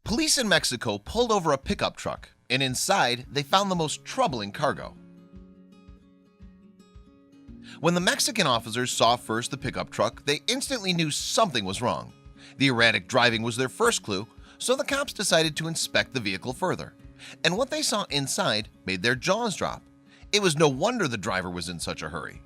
Police in Mexico pulled over a pickup truck, and inside they found the most troubling cargo. When the Mexican officers saw first the pickup truck, they instantly knew something was wrong. The erratic driving was their first clue, so the cops decided to inspect the vehicle further. And what they saw inside made their jaws drop. It was no wonder the driver was in such a hurry.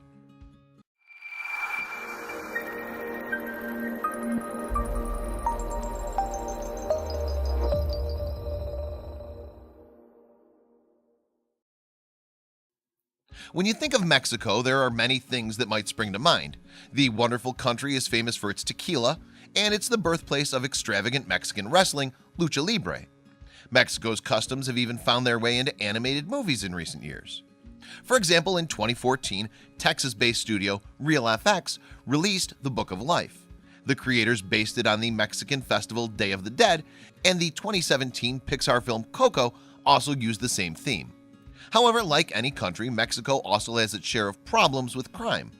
When you think of Mexico, there are many things that might spring to mind. The wonderful country is famous for its tequila, and it's the birthplace of extravagant Mexican wrestling, lucha libre. Mexico's customs have even found their way into animated movies in recent years. For example, in 2014, Texas-based studio RealFX released The Book of Life. The creators based it on the Mexican festival Day of the Dead, and the 2017 Pixar film Coco also used the same theme. However, like any country, Mexico also has its share of problems with crime.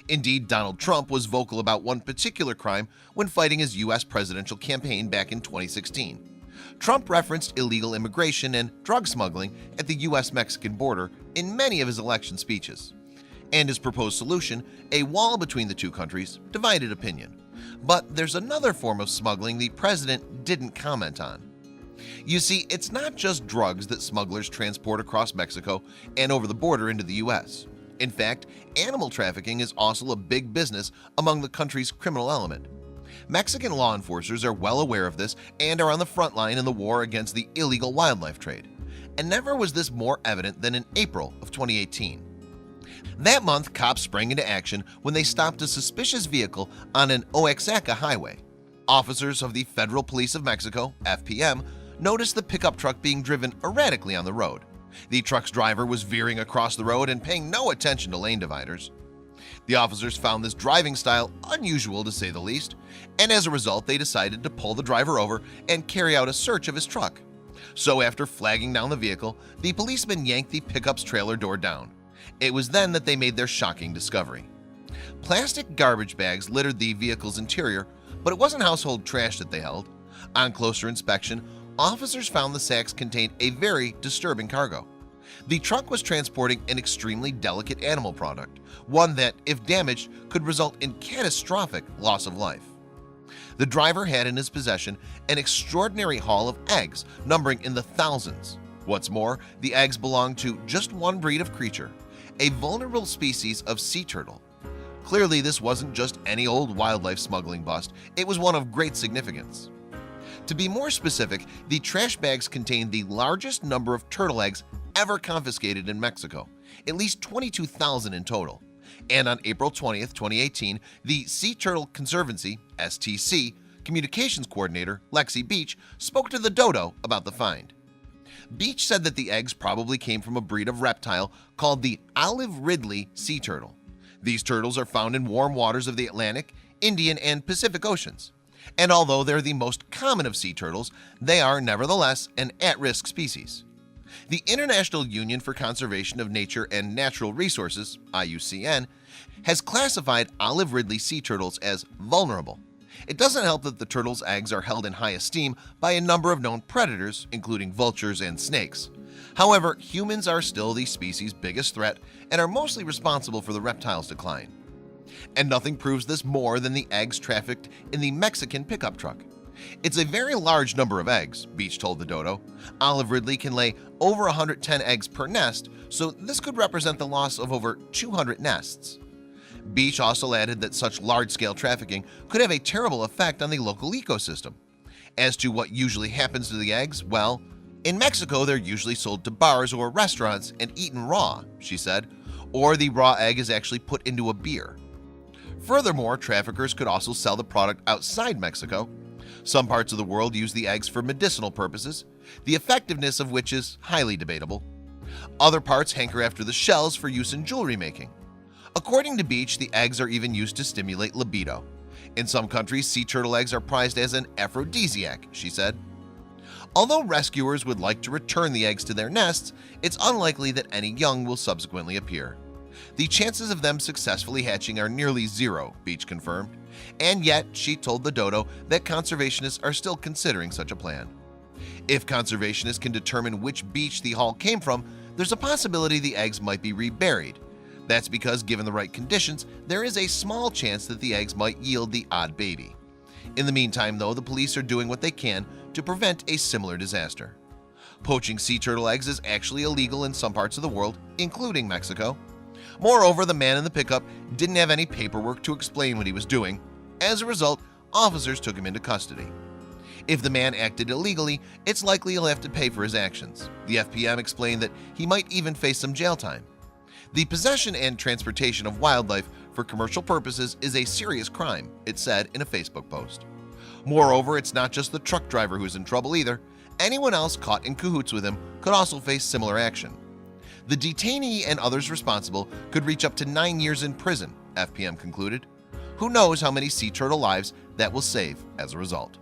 Indeed, Donald Trump was vocal about one particular crime when fighting his U.S. presidential campaign back in 2016. Trump referenced illegal immigration and drug smuggling at the U.S.-Mexican border in many of his election speeches. And his proposed solution, a wall between the two countries, divided opinion. But there's another form of smuggling the president didn't comment on. You see, it's not just drugs that smugglers transport across Mexico and over the border into the U.S. In fact, animal trafficking is also a big business among the country's criminal element. Mexican law enforcers are well aware of this and are on the front line in the war against the illegal wildlife trade. And never was this more evident than in April of 2018. That month, cops sprang into action when they stopped a suspicious vehicle on an Oaxaca highway. Officers of the Federal Police of Mexico, FPM, noticed the pickup truck being driven erratically on the road. The truck's driver was veering across the road and paying no attention to lane dividers. The officers found this driving style unusual, to say the least, and as a result they decided to pull the driver over and carry out a search of his truck. So after flagging down the vehicle, the policemen yanked the pickup's trailer door down. It was then that they made their shocking discovery. Plastic garbage bags littered the vehicle's interior, but it wasn't household trash that they held. On closer inspection, officers found the sacks contained a very disturbing cargo. The truck was transporting an extremely delicate animal product, one that, if damaged, could result in catastrophic loss of life. The driver had in his possession an extraordinary haul of eggs numbering in the thousands. What's more, the eggs belonged to just one breed of creature, a vulnerable species of sea turtle. Clearly, this wasn't just any old wildlife smuggling bust, it was one of great significance. To be more specific, the trash bags contained the largest number of turtle eggs ever confiscated in Mexico, at least 22,000 in total. And on April 20th, 2018, the Sea Turtle Conservancy (STC) communications coordinator Lexi Beach spoke to the Dodo about the find. Beach said that the eggs probably came from a breed of reptile called the olive ridley sea turtle. These turtles are found in warm waters of the Atlantic, Indian, and Pacific Oceans. And although they're the most common of sea turtles, they are nevertheless an at-risk species. The International Union for Conservation of Nature and Natural Resources (IUCN) has classified olive ridley sea turtles as vulnerable. It doesn't help that the turtles' eggs are held in high esteem by a number of known predators, including vultures and snakes. However, humans are still the species' biggest threat and are mostly responsible for the reptile's decline. And nothing proves this more than the eggs trafficked in the Mexican pickup truck. It's a very large number of eggs, Beach told the Dodo. Olive ridley can lay over 110 eggs per nest, so this could represent the loss of over 200 nests. Beach also added that such large-scale trafficking could have a terrible effect on the local ecosystem. As to what usually happens to the eggs, well, in Mexico they're usually sold to bars or restaurants and eaten raw, she said, or the raw egg is actually put into a beer. Furthermore, traffickers could also sell the product outside Mexico. Some parts of the world use the eggs for medicinal purposes, the effectiveness of which is highly debatable. Other parts hanker after the shells for use in jewelry making. According to Beach, the eggs are even used to stimulate libido. In some countries, sea turtle eggs are prized as an aphrodisiac, she said. Although rescuers would like to return the eggs to their nests, it's unlikely that any young will subsequently appear. The chances of them successfully hatching are nearly zero, Beach confirmed, and yet she told the Dodo that conservationists are still considering such a plan. If conservationists can determine which beach the haul came from, there's a possibility the eggs might be reburied. That's because, given the right conditions, there is a small chance that the eggs might yield the odd baby. In the meantime, though, the police are doing what they can to prevent a similar disaster. Poaching sea turtle eggs is actually illegal in some parts of the world, including Mexico. Moreover, the man in the pickup didn't have any paperwork to explain what he was doing. As a result, officers took him into custody. If the man acted illegally, it's likely he'll have to pay for his actions. The FPM explained that he might even face some jail time. The possession and transportation of wildlife for commercial purposes is a serious crime, it said in a Facebook post. Moreover, it's not just the truck driver who's in trouble either. Anyone else caught in cahoots with him could also face similar action. The detainee and others responsible could reach up to 9 years in prison, FPM concluded. Who knows how many sea turtle lives that will save as a result.